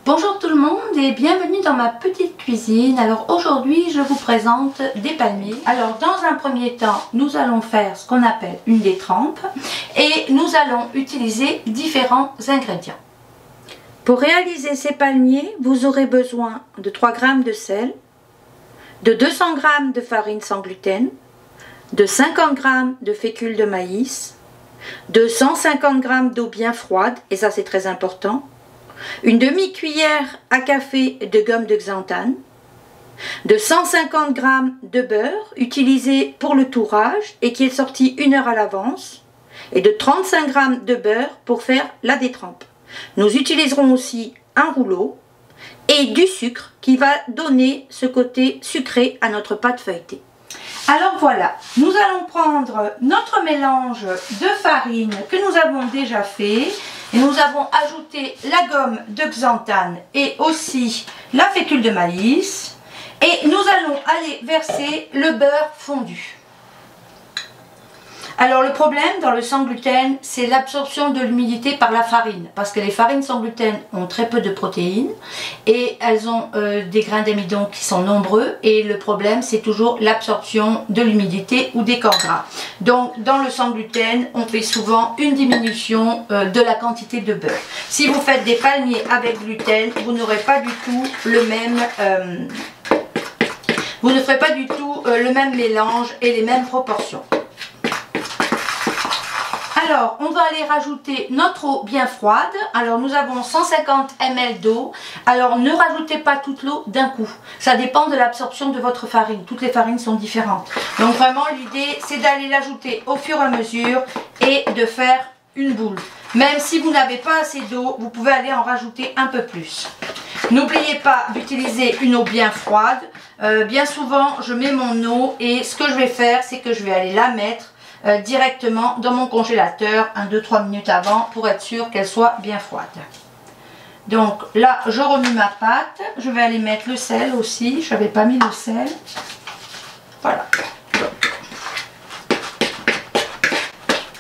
Bonjour tout le monde et bienvenue dans ma petite cuisine. Alors aujourd'hui je vous présente des palmiers. Alors dans un premier temps nous allons faire ce qu'on appelle une détrempe et nous allons utiliser différents ingrédients. Pour réaliser ces palmiers vous aurez besoin de 3 g de sel, de 200 g de farine sans gluten, de 50 g de fécule de maïs, de 150 g d'eau bien froide, et ça c'est très important, une demi-cuillère à café de gomme de xanthane, de 150 g de beurre utilisé pour le tourrage et qui est sorti 1 heure à l'avance, et de 35 g de beurre pour faire la détrempe. Nous utiliserons aussi un rouleau et du sucre qui va donner ce côté sucré à notre pâte feuilletée. Alors voilà, nous allons prendre notre mélange de farine que nous avons déjà fait et nous avons ajouté la gomme de xanthane et aussi la fécule de maïs et nous allons aller verser le beurre fondu. Alors le problème dans le sans gluten, c'est l'absorption de l'humidité par la farine, parce que les farines sans gluten ont très peu de protéines et elles ont des grains d'amidon qui sont nombreux, et le problème c'est toujours l'absorption de l'humidité ou des corps gras. Donc dans le sans gluten, on fait souvent une diminution de la quantité de beurre. Si vous faites des palmiers avec gluten, vous n'aurez pas du tout le même vous ne ferez pas du tout le même mélange et les mêmes proportions. Alors, on va aller rajouter notre eau bien froide. Alors, nous avons 150 ml d'eau. Alors, ne rajoutez pas toute l'eau d'un coup. Ça dépend de l'absorption de votre farine. Toutes les farines sont différentes. Donc, vraiment, l'idée, c'est d'aller l'ajouter au fur et à mesure et de faire une boule. Même si vous n'avez pas assez d'eau, vous pouvez aller en rajouter un peu plus. N'oubliez pas d'utiliser une eau bien froide. Bien souvent, je mets mon eau et ce que je vais faire, c'est que je vais aller la mettre directement dans mon congélateur 1-2-3 minutes avant pour être sûr qu'elle soit bien froide. Donc là je remue ma pâte, je vais aller mettre le sel aussi, je n'avais pas mis le sel, voilà.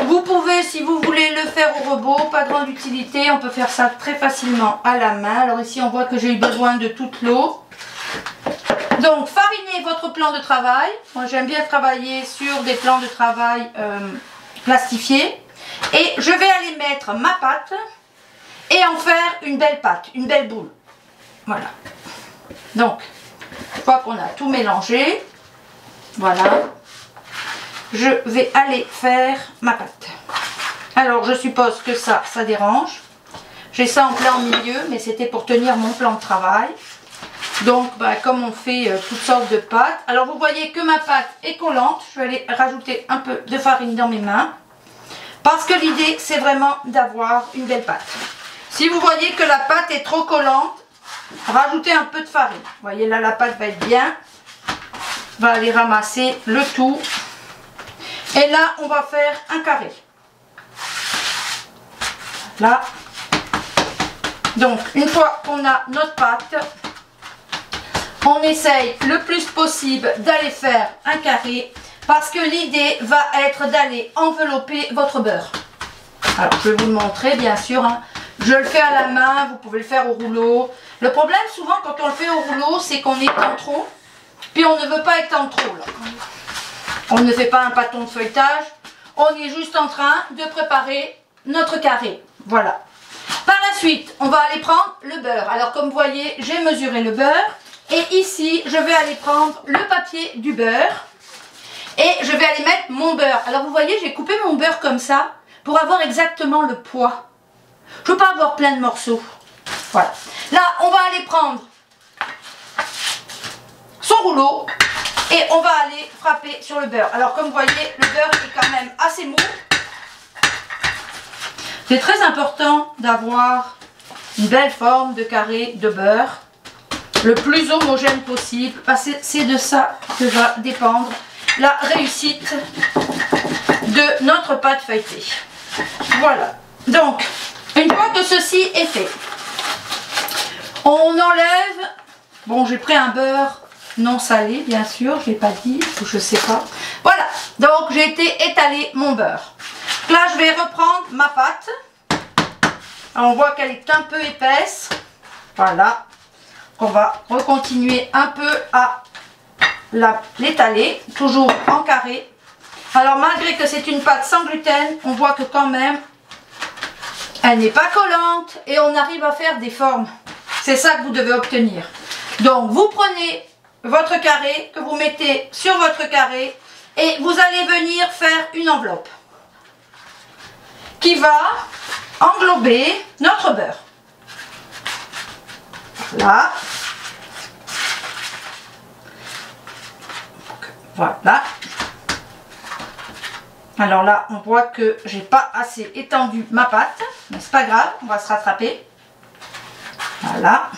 Vous pouvez, si vous voulez le faire au robot, pas grande utilité, on peut faire ça très facilement à la main. Alors ici on voit que j'ai eu besoin de toute l'eau. Donc farinez votre plan de travail. Moi j'aime bien travailler sur des plans de travail plastifiés. Et je vais aller mettre ma pâte et en faire une belle pâte, une belle boule. Voilà. Donc, une fois qu'on a tout mélangé, voilà, je vais aller faire ma pâte. Alors je suppose que ça dérange. J'ai ça en plein milieu, mais c'était pour tenir mon plan de travail. Donc comme on fait toutes sortes de pâtes, alors vous voyez que ma pâte est collante, je vais aller rajouter un peu de farine dans mes mains, parce que l'idée c'est vraiment d'avoir une belle pâte. Si vous voyez que la pâte est trop collante, rajoutez un peu de farine. Vous voyez là la pâte va être bien, on va aller ramasser le tout, et là on va faire un carré. Là, donc une fois qu'on a notre pâte, on essaye le plus possible d'aller faire un carré parce que l'idée va être d'aller envelopper votre beurre. Alors je vais vous le montrer bien sûr, hein. Je le fais à la main, vous pouvez le faire au rouleau. Le problème souvent quand on le fait au rouleau, c'est qu'on étend trop, puis on ne veut pas étendre trop là. On ne fait pas un pâton de feuilletage, on est juste en train de préparer notre carré. Voilà. Par la suite, on va aller prendre le beurre. Alors comme vous voyez, j'ai mesuré le beurre. Et ici, je vais aller prendre le papier du beurre et je vais aller mettre mon beurre. Alors vous voyez, j'ai coupé mon beurre comme ça pour avoir exactement le poids. Je ne veux pas avoir plein de morceaux. Voilà. Là, on va aller prendre son rouleau et on va aller frapper sur le beurre. Alors comme vous voyez, le beurre est quand même assez mou. C'est très important d'avoir une belle forme de carré de beurre, le plus homogène possible, parce que c'est de ça que va dépendre la réussite de notre pâte feuilletée. Voilà. Donc, une fois que ceci est fait, on enlève, bon j'ai pris un beurre non salé bien sûr, je ne l'ai pas dit, ou je ne sais pas. Voilà, donc j'ai été étaler mon beurre. Là je vais reprendre ma pâte. Alors, on voit qu'elle est un peu épaisse. Voilà. On va recontinuer un peu à l'étaler, toujours en carré. Alors malgré que c'est une pâte sans gluten, on voit que quand même, elle n'est pas collante et on arrive à faire des formes. C'est ça que vous devez obtenir. Donc vous prenez votre carré, que vous mettez sur votre carré et vous allez venir faire une enveloppe qui va englober notre beurre. Voilà. Voilà. Alors là, on voit que j'ai pas assez étendu ma pâte, mais c'est pas grave, on va se rattraper. Voilà.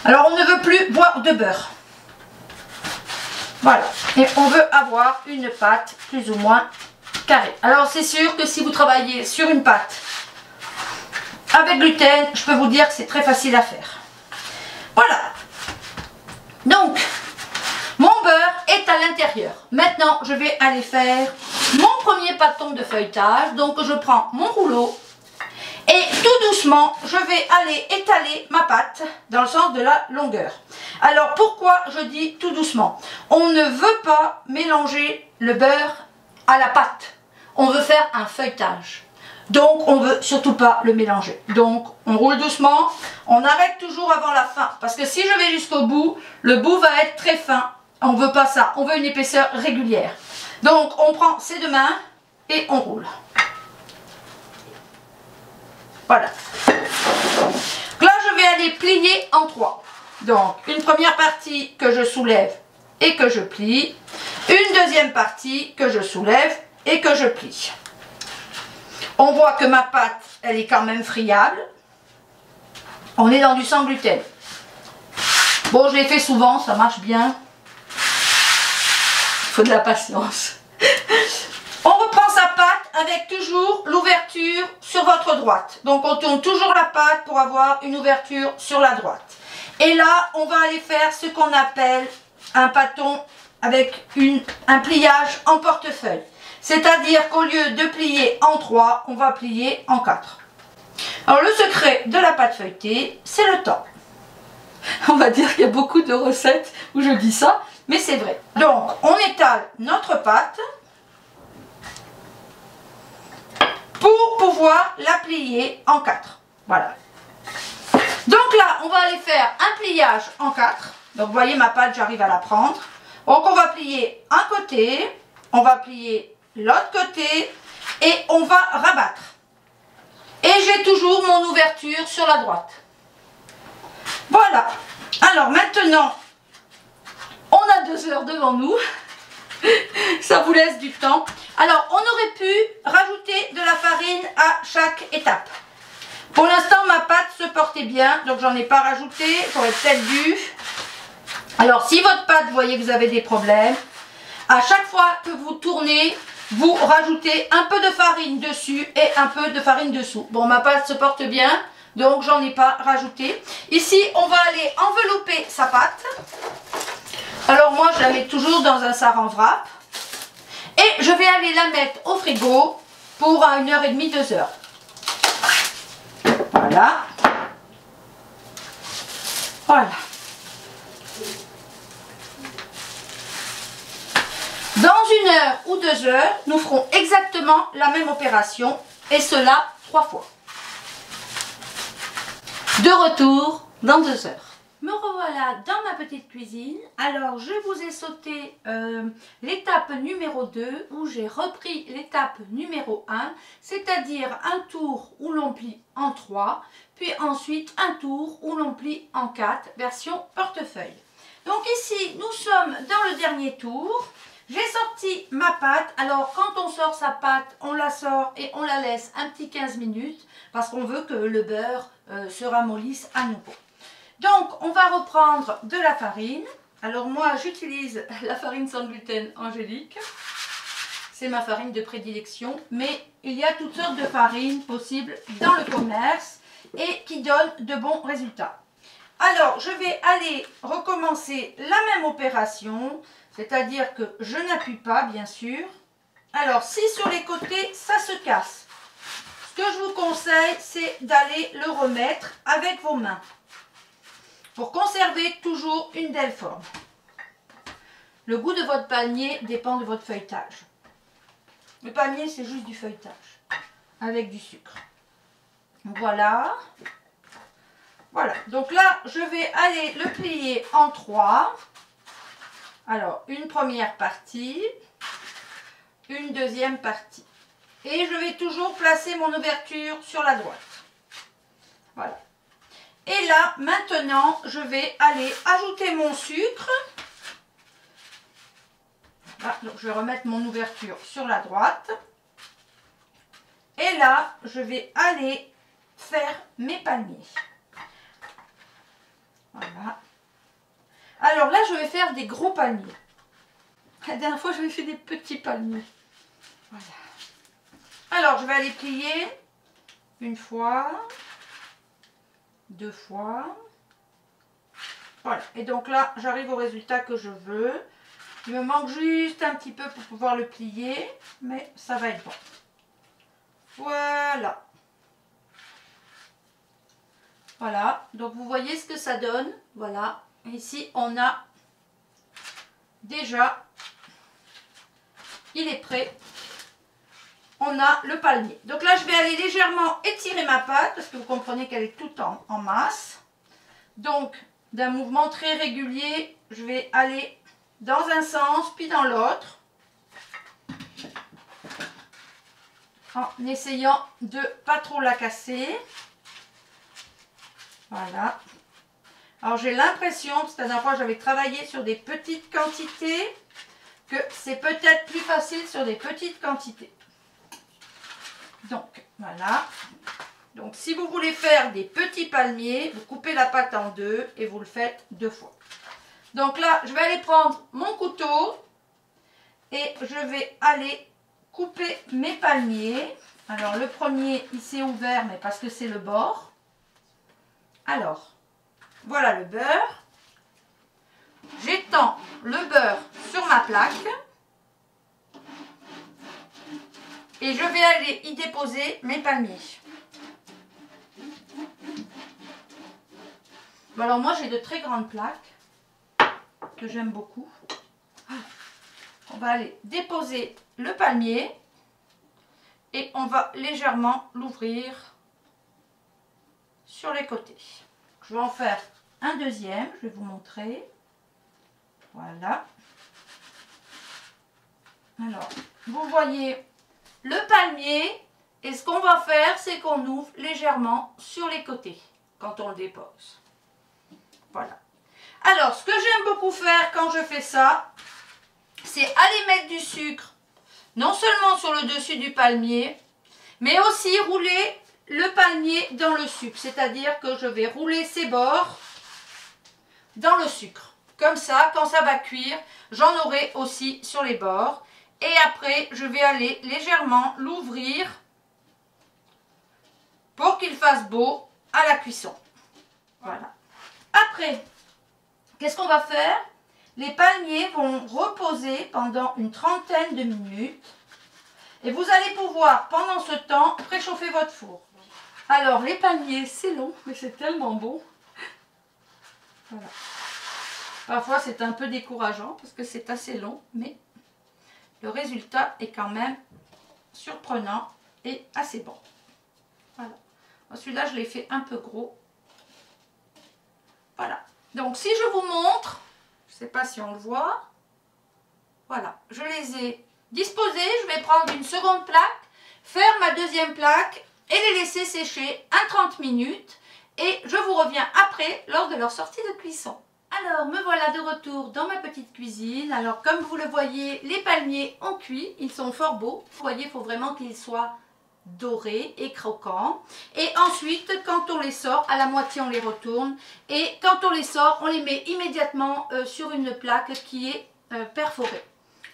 Alors on ne veut plus boire de beurre. Voilà. Et on veut avoir une pâte plus ou moins carrée. Alors c'est sûr que si vous travaillez sur une pâte avec gluten, je peux vous dire que c'est très facile à faire. Voilà. Donc, mon beurre est à l'intérieur. Maintenant, je vais aller faire mon premier pâton de feuilletage. Donc, je prends mon rouleau et tout doucement, je vais aller étaler ma pâte dans le sens de la longueur. Alors, pourquoi je dis tout doucement? On ne veut pas mélanger le beurre à la pâte. On veut faire un feuilletage. Donc, on ne veut surtout pas le mélanger. Donc, on roule doucement. On arrête toujours avant la fin. Parce que si je vais jusqu'au bout, le bout va être très fin. On ne veut pas ça. On veut une épaisseur régulière. Donc, on prend ses deux mains et on roule. Voilà. Là, je vais aller plier en trois. Donc, une première partie que je soulève et que je plie. Une deuxième partie que je soulève et que je plie. On voit que ma pâte, elle est quand même friable. On est dans du sans gluten. Bon, je l'ai fait souvent, ça marche bien. Il faut de la patience. On reprend sa pâte avec toujours l'ouverture sur votre droite. Donc, on tourne toujours la pâte pour avoir une ouverture sur la droite. Et là, on va aller faire ce qu'on appelle un pâton avec un pliage en portefeuille. C'est-à-dire qu'au lieu de plier en 3, on va plier en 4. Alors le secret de la pâte feuilletée, c'est le temps. On va dire qu'il y a beaucoup de recettes où je dis ça, mais c'est vrai. Donc on étale notre pâte pour pouvoir la plier en 4. Voilà. Donc là, on va aller faire un pliage en 4. Donc vous voyez ma pâte, j'arrive à la prendre. Donc on va plier un côté, on va plier l'autre côté et on va rabattre. Et j'ai toujours mon ouverture sur la droite. Voilà. Alors maintenant, on a 2 heures devant nous. Ça vous laisse du temps. Alors, on aurait pu rajouter de la farine à chaque étape. Pour l'instant, ma pâte se portait bien, donc j'en ai pas rajouté. J'aurais peut-être dû. Alors, si votre pâte, vous voyez que vous avez des problèmes, à chaque fois que vous tournez, vous rajoutez un peu de farine dessus et un peu de farine dessous. Bon, ma pâte se porte bien, donc j'en ai pas rajouté. Ici, on va aller envelopper sa pâte. Alors moi, je la mets toujours dans un saran wrap. Et je vais aller la mettre au frigo pour 1h30, 2 heures. Voilà. Voilà. Dans 1 heure ou 2 heures, nous ferons exactement la même opération et cela 3 fois. De retour dans 2 heures. Me revoilà dans ma petite cuisine. Alors je vous ai sauté l'étape numéro 2 où j'ai repris l'étape numéro 1, c'est-à-dire un tour où l'on plie en 3, puis ensuite un tour où l'on plie en 4, version portefeuille. Donc ici nous sommes dans le dernier tour. J'ai sorti ma pâte. Alors quand on sort sa pâte, on la sort et on la laisse un petit 15 minutes parce qu'on veut que le beurre se ramollisse à nouveau. Donc on va reprendre de la farine. Alors moi j'utilise la farine sans gluten Angélique. C'est ma farine de prédilection. Mais il y a toutes sortes de farines possibles dans le commerce et qui donnent de bons résultats. Alors je vais aller recommencer la même opération. C'est-à-dire que je n'appuie pas, bien sûr. Alors, si sur les côtés, ça se casse, ce que je vous conseille, c'est d'aller le remettre avec vos mains. pour conserver toujours une belle forme. Le goût de votre palmier dépend de votre feuilletage. Le palmier, c'est juste du feuilletage avec du sucre. Voilà. Voilà. Donc là, je vais aller le plier en 3. Alors, une première partie, une deuxième partie. Et je vais toujours placer mon ouverture sur la droite. Voilà. Et là, maintenant, je vais aller ajouter mon sucre. Voilà, donc je vais remettre mon ouverture sur la droite. Et là, je vais aller faire mes palmiers. Voilà. Alors là, je vais faire des gros palmiers. La dernière fois, j'avais fait des petits palmiers. Voilà. Alors, je vais aller plier une fois, 2 fois. Voilà. Et donc là, j'arrive au résultat que je veux. Il me manque juste un petit peu pour pouvoir le plier, mais ça va être bon. Voilà. Voilà. Donc, vous voyez ce que ça donne. Voilà. Ici, on a déjà, il est prêt. On a le palmier. Donc là, je vais aller légèrement étirer ma pâte parce que vous comprenez qu'elle est toute en masse. Donc, d'un mouvement très régulier, je vais aller dans un sens puis dans l'autre en essayant de pas trop la casser. Voilà. Alors, j'ai l'impression, parce que la dernière fois, j'avais travaillé sur des petites quantités, que c'est peut-être plus facile sur des petites quantités. Donc, voilà. Donc, si vous voulez faire des petits palmiers, vous coupez la pâte en 2 et vous le faites 2 fois. Donc là, je vais aller prendre mon couteau et je vais aller couper mes palmiers. Alors, le premier, il s'est ouvert, mais parce que c'est le bord. Alors, voilà le beurre. J'étends le beurre sur ma plaque. Et je vais aller y déposer mes palmiers. Bon, alors moi j'ai de très grandes plaques que j'aime beaucoup. On va aller déposer le palmier et on va légèrement l'ouvrir sur les côtés. Je vais en faire un deuxième, je vais vous montrer. Voilà. Alors, vous voyez le palmier, et ce qu'on va faire, c'est qu'on ouvre légèrement sur les côtés quand on le dépose. Voilà. Alors, ce que j'aime beaucoup faire quand je fais ça, c'est aller mettre du sucre, non seulement sur le dessus du palmier, mais aussi rouler le palmier dans le sucre. C'est-à-dire que je vais rouler ses bords dans le sucre. Comme ça, quand ça va cuire, j'en aurai aussi sur les bords. Et après, je vais aller légèrement l'ouvrir pour qu'il fasse beau à la cuisson. Voilà. Après, qu'est-ce qu'on va faire? Les palmiers vont reposer pendant une trentaine de minutes. Et vous allez pouvoir, pendant ce temps, préchauffer votre four. Alors, les palmiers, c'est long, mais c'est tellement bon. Voilà. Parfois, c'est un peu décourageant parce que c'est assez long, mais le résultat est quand même surprenant et assez bon. Voilà. Celui-là, je l'ai fait un peu gros. Voilà. Donc, si je vous montre, je ne sais pas si on le voit. Voilà. Je les ai disposés. Je vais prendre une seconde plaque, faire ma deuxième plaque et les laisser sécher 30 minutes. Et je vous reviens après lors de leur sortie de cuisson. Alors, me voilà de retour dans ma petite cuisine. Alors, comme vous le voyez, les palmiers ont cuit. Ils sont fort beaux. Vous voyez, il faut vraiment qu'ils soient dorés et croquants. Et ensuite, quand on les sort, à la moitié, on les retourne. Et quand on les sort, on les met immédiatement sur une plaque qui est perforée.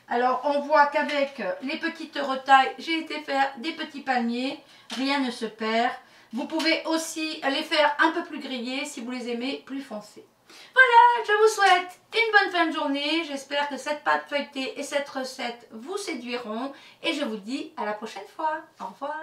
Alors, on voit qu'avec les petites retailles, j'ai été faire des petits palmiers. Rien ne se perd. Vous pouvez aussi les faire un peu plus grillés si vous les aimez plus foncés. Voilà, je vous souhaite une bonne fin de journée. J'espère que cette pâte feuilletée et cette recette vous séduiront. Et je vous dis à la prochaine fois. Au revoir.